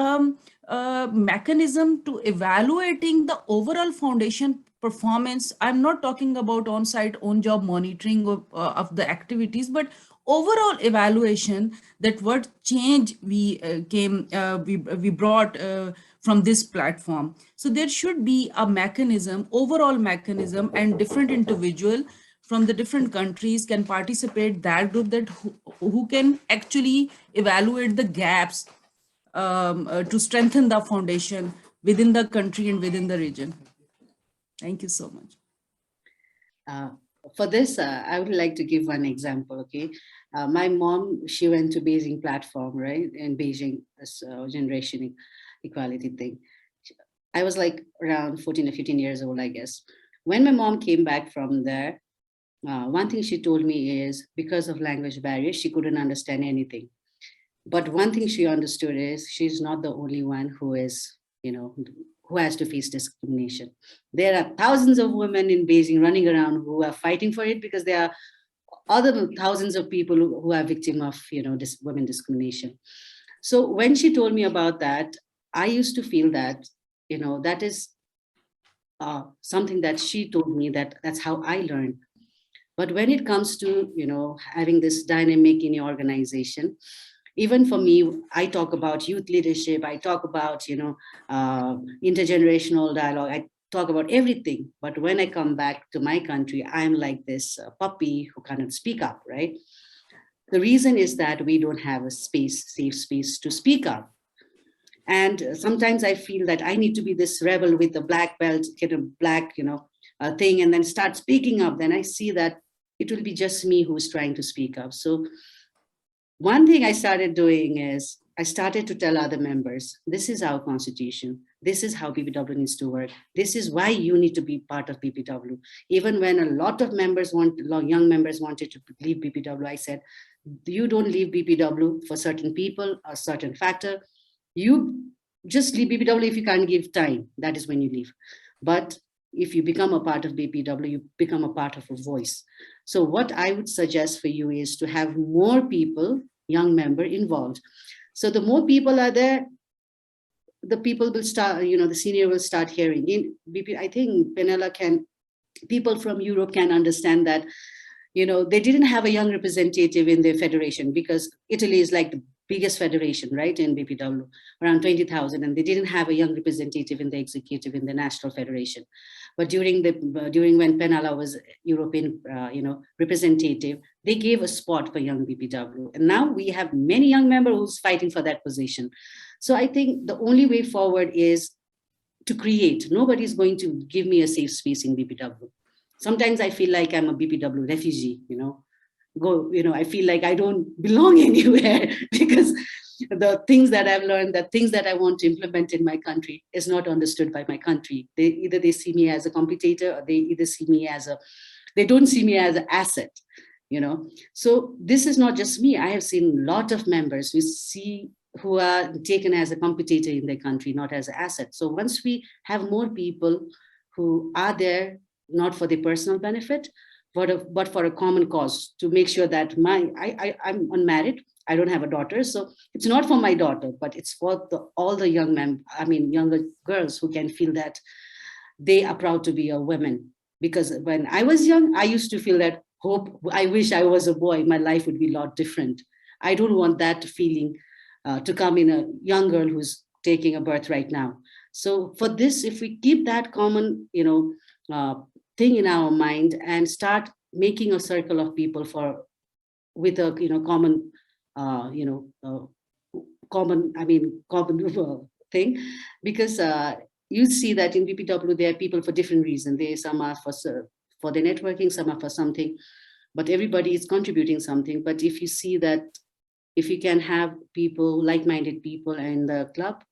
mechanism to evaluating the overall foundation performance? I'm not talking about on-site on-job monitoring of the activities, but overall evaluation, that what change we brought from this platform. So there should be a mechanism, overall mechanism, and different individual from the different countries can participate that group, that who can actually evaluate the gaps to strengthen the foundation within the country and within the region. Thank you so much. For this, I would like to give one example, okay? My mom, she went to Beijing platform, right? In Beijing, this generation equality thing. I was like around 14 or 15 years old, I guess. When my mom came back from there, one thing she told me is because of language barriers, she couldn't understand anything. But one thing she understood is she's not the only one who is, who has to face discrimination. There are thousands of women in Beijing running around who are fighting for it, because there are other thousands of people who are victim of, this women discrimination. So when she told me about that, I used to feel that, that is something that she told me, that's how I learned. But when it comes to, having this dynamic in your organization, even for me, I talk about youth leadership, I talk about, intergenerational dialogue, I talk about everything. But when I come back to my country, I'm like this puppy who cannot speak up, right? The reason is that we don't have a safe space to speak up. And sometimes I feel that I need to be this rebel with a black belt, get a black, thing, and then start speaking up. Then I see that it will be just me who's trying to speak up. So one thing I started doing is I started to tell other members, this is our constitution. This is how BPW needs to work. This is why you need to be part of BPW. Even when a lot of young members wanted to leave BPW, I said, you don't leave BPW for certain people, a certain factor. You just leave BPW if you can't give time. That is when you leave. But if you become a part of BPW, you become a part of a voice. So what I would suggest for you is to have more people, young member, involved. So the more people are there, the people will start, the senior will start hearing. In BP, I think people from Europe can understand that, they didn't have a young representative in their federation, because Italy is like the biggest federation, right, in BPW, around 20,000, and they didn't have a young representative in the executive, in the national federation. But during when Penala was European, representative, they gave a spot for young BPW, and now we have many young members who's fighting for that position. So I think the only way forward is to create. Nobody's going to give me a safe space in BPW. Sometimes I feel like I'm a BPW refugee, I feel like I don't belong anywhere, because the things that I've learned, the things that I want to implement in my country is not understood by my country. They see me as a competitor, or they don't see me as an asset, So this is not just me. I have seen a lot of members who are taken as a competitor in their country, not as an asset. So once we have more people who are there, not for their personal benefit, but for a common cause, to make sure that I'm unmarried, I don't have a daughter, so it's not for my daughter, but it's for all the younger girls who can feel that they are proud to be a woman. Because when I was young, I used to feel that I wish I was a boy, my life would be a lot different. I don't want that feeling to come in a young girl who's taking a birth right now. So for this, if we keep that common, thing in our mind and start making a circle of people with a common thing, because you see that in BPW, there are people for different reasons. Some are for the networking, some are for something, but everybody is contributing something. But if you see that, if you can have people, like-minded people in the club,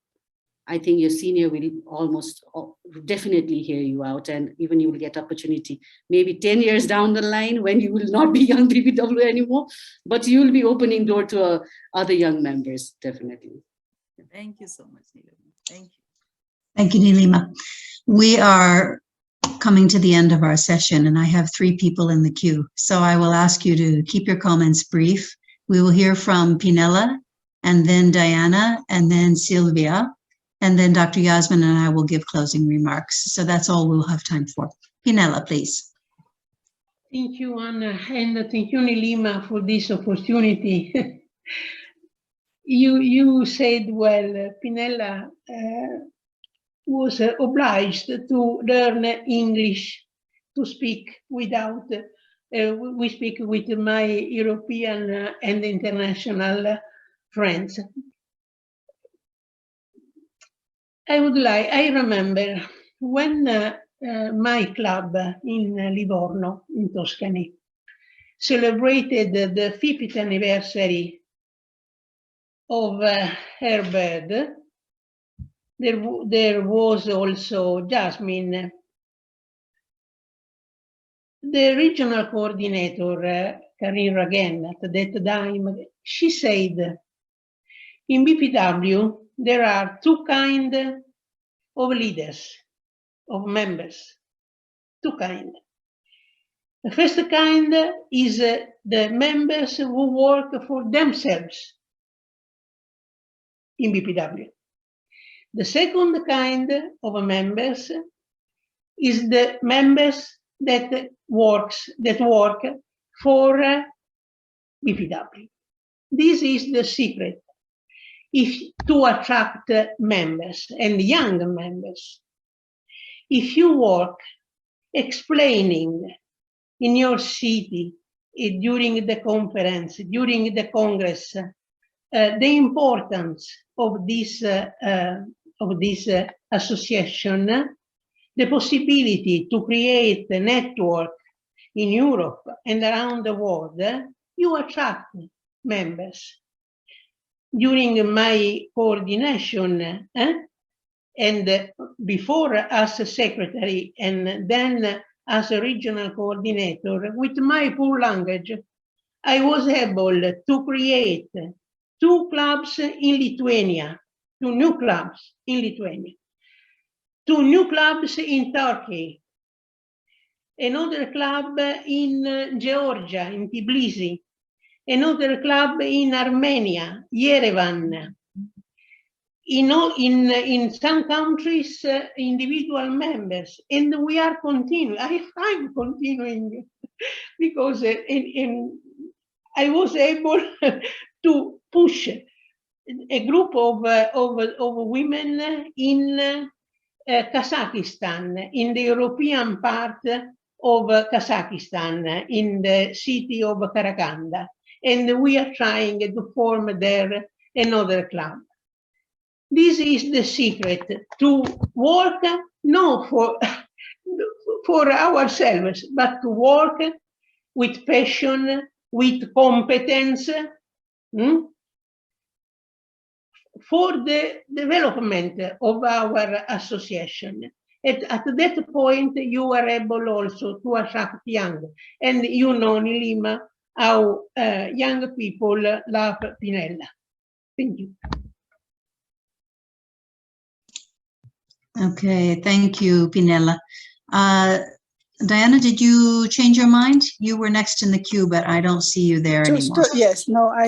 I think your senior will almost definitely hear you out, and even you will get opportunity maybe 10 years down the line when you will not be young BPW anymore, but you will be opening door to other young members, definitely. Thank you so much, Neelima. Thank you. Thank you, Neelima. We are coming to the end of our session, and I have 3 people in the queue. So I will ask you to keep your comments brief. We will hear from Pinella, and then Diana, and then Sylvia, and then Dr. Yasmin and I will give closing remarks. So that's all we'll have time for. Pinella, please. Thank you, Anna, and thank you, Neelima, for this opportunity. You said well, Pinella was obliged to learn English to speak without, we speak with my European and international friends. I remember when my club in Livorno, in Tuscany, celebrated the 50th anniversary of her birth. There was also Jasmine. The regional coordinator, Karin Ragen, at that time, she said, in BPW, there are 2 kinds of leaders, of members, 2 kinds. The first kind is the members who work for themselves in BPW. The second kind of members is the members that work for BPW. This is the secret to attract members and young members. If you work explaining in your city during the conference, during the congress, the importance of this association, the possibility to create a network in Europe and around the world, you attract members. During my coordination, and before as a secretary and then as a regional coordinator, with my poor language, I was able to create 2 clubs in Lithuania, 2 new clubs in Lithuania, 2 new clubs in Turkey, another club in Georgia, in Tbilisi, another club in Armenia, Yerevan. In some countries, individual members, and we are continuing. I'm continuing because I was able to push a group of women in Kazakhstan, in the European part of Kazakhstan, in the city of Karaganda, and we are trying to form there another club. This is the secret, to work not for ourselves, but to work with passion, with competence, for the development of our association. At that point, you are able also to attract young. And you know, Neelima, how young people love Pinella. Thank you. Okay, thank you, Pinella. Diana, did you change your mind? You were next in the queue, but I don't see you there anymore. Yes, no, I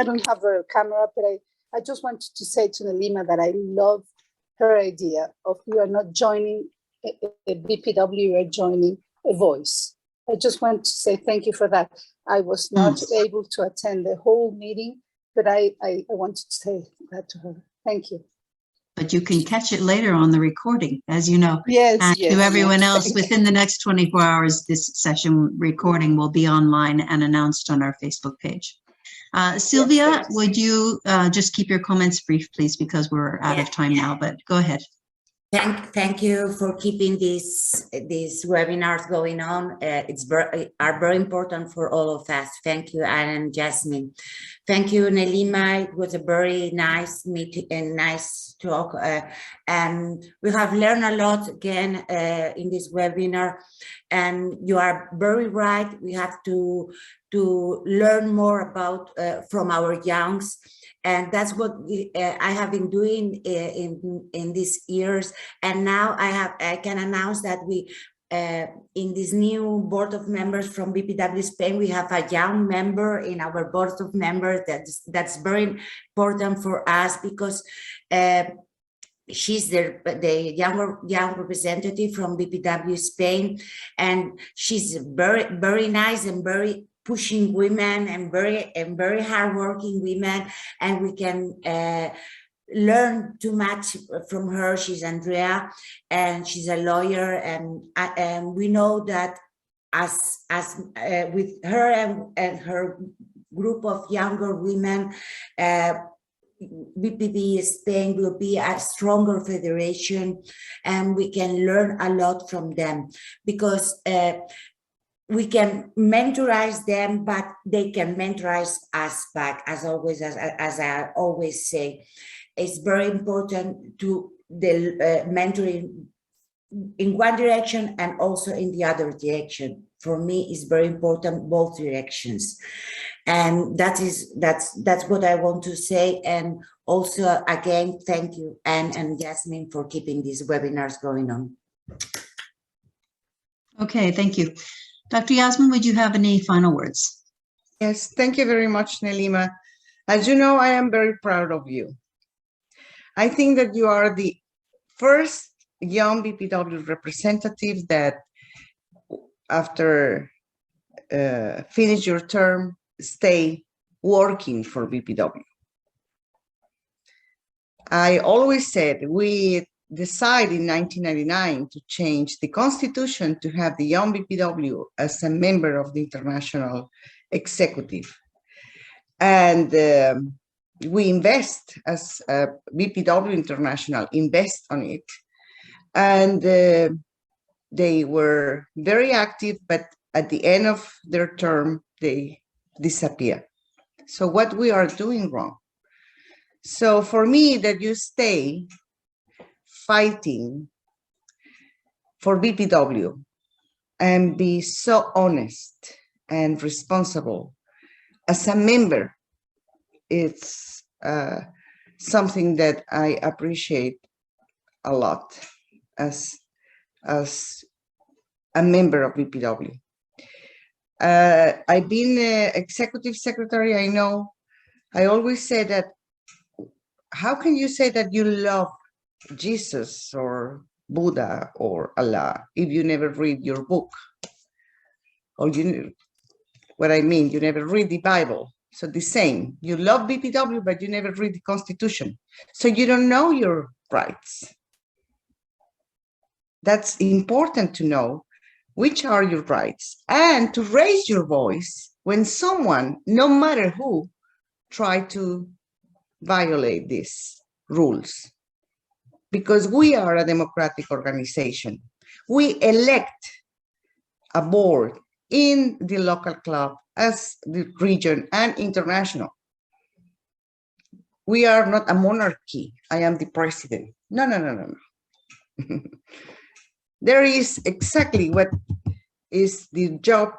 don't have a camera, but I just wanted to say to Neelima that I love her idea of you are not joining a BPW, you are joining a voice. I just want to say thank you for that. I was not able to attend the whole meeting, but I wanted to say that to her. Thank you. But you can catch it later on the recording, as you know. Yes, and yes. To everyone else, within the next 24 hours, this session recording will be online and announced on our Facebook page. Sylvia, thanks. would you just keep your comments brief, please, because we're out of time now, but go ahead. Thank you for keeping these webinars going on. Are very important for all of us. Thank you, Anne and Jasmine. Thank you, Neelima. It was a very nice meeting and nice talk. And we have learned a lot again in this webinar. And you are very right. We have to learn more about from our youngs. And that's what I have been doing in these years. And now I can announce that we, in this new board of members from BPW Spain, we have a young member in our board of members. That's very important for us because she's the young representative from BPW Spain, and she's very nice and very pushing women and very hardworking women, and we can learn too much from her. She's Andrea, and she's a lawyer, and we know that as with her and her group of younger women, BPW Spain will be a stronger federation, and we can learn a lot from them because we can mentorize them, but they can mentorize us back. As always, as I always say, it's very important to the mentoring in one direction and also in the other direction. For me, it's very important both directions, and that's what I want to say. And also, again, thank you, Anne and Jasmine, for keeping these webinars going on. Okay, thank you. Dr. Yasmin, would you have any final words? Yes, thank you very much, Neelima. As you know, I am very proud of you. I think that you are the first young BPW representative that, after finish your term, stay working for BPW. I always said we decided in 1999 to change the constitution to have the young BPW as a member of the international executive. And we invest as BPW International, invest on it. And they were very active, but at the end of their term, they disappear. So what we are doing wrong? So for me, that you stay fighting for BPW and be so honest and responsible as a member, it's something that I appreciate a lot as a member of BPW. I've been executive secretary. I know I always say that, how can you say that you love Jesus or Buddha or Allah if you never read your book? Or what I mean, you never read the Bible. So the same, you love BPW, but you never read the Constitution. So you don't know your rights. That's important to know which are your rights and to raise your voice when someone, no matter who, try to violate these rules. Because we are a democratic organization. We elect a board in the local club as the region and international. We are not a monarchy. I am the president. No. There is exactly what is the job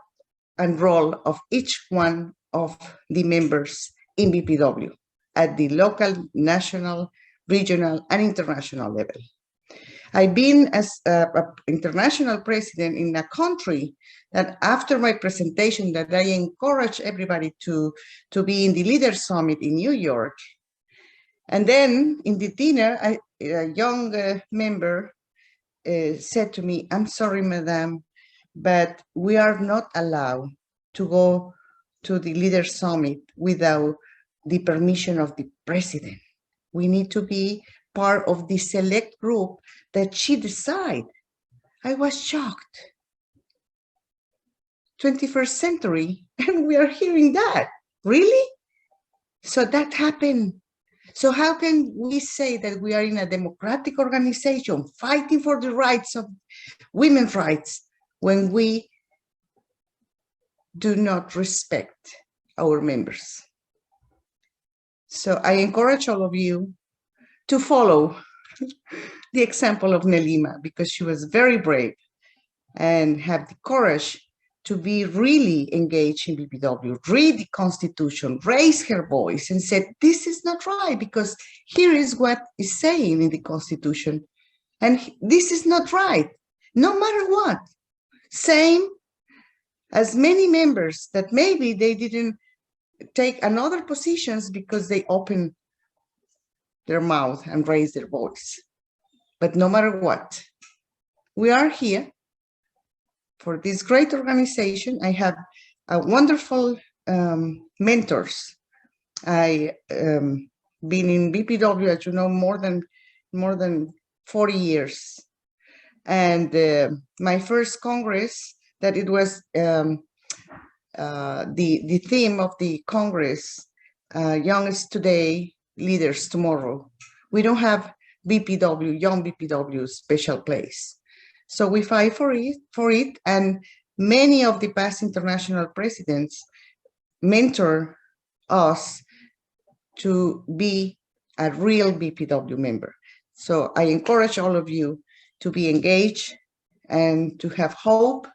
and role of each one of the members in BPW at the local, national, regional, and international level. I've been as an international president in a country that, after my presentation, that I encourage everybody to be in the Leaders Summit in New York. And then in the dinner, a young member said to me, "I'm sorry, madam, but we are not allowed to go to the Leaders Summit without the permission of the president. We need to be part of the select group that she decide." I was shocked. 21st century, and we are hearing that. Really? So that happened. So how can we say that we are in a democratic organization fighting for the rights of women's rights when we do not respect our members? So I encourage all of you to follow the example of Neelima, because she was very brave and have the courage to be really engaged in BPW, read the Constitution, raise her voice and said, this is not right, because here is what is saying in the Constitution. And this is not right, no matter what. Same as many members that maybe they didn't take another positions because they opened their mouth and raised their voice. But no matter what, we are here for this great organization. I have wonderful mentors. I been in BPW, as you know, more than 40 years. And my first Congress, that it was the theme of the Congress, Youngest Today, Leaders Tomorrow. We don't have BPW, Young BPW special place. So we fight for it, and many of the past international presidents mentor us to be a real BPW member. So I encourage all of you to be engaged and to have hope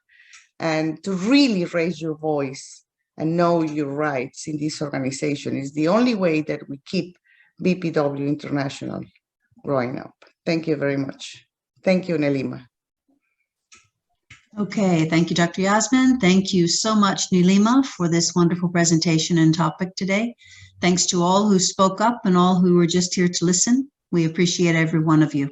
and to really raise your voice and know your rights in this organization. Is the only way that we keep BPW International growing up. Thank you very much. Thank you, Neelima. Okay, thank you, Dr. Yasmin. Thank you so much, Neelima, for this wonderful presentation and topic today. Thanks to all who spoke up and all who were just here to listen. We appreciate every one of you.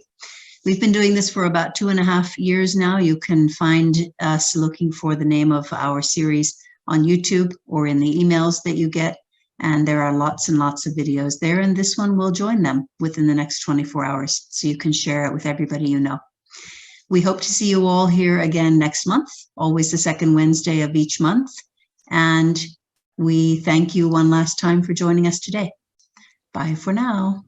We've been doing this for about 2.5 years now. You can find us looking for the name of our series on YouTube or in the emails that you get. And there are lots and lots of videos there. And this one will join them within the next 24 hours. So you can share it with everybody you know. We hope to see you all here again next month, always the second Wednesday of each month. And we thank you one last time for joining us today. Bye for now.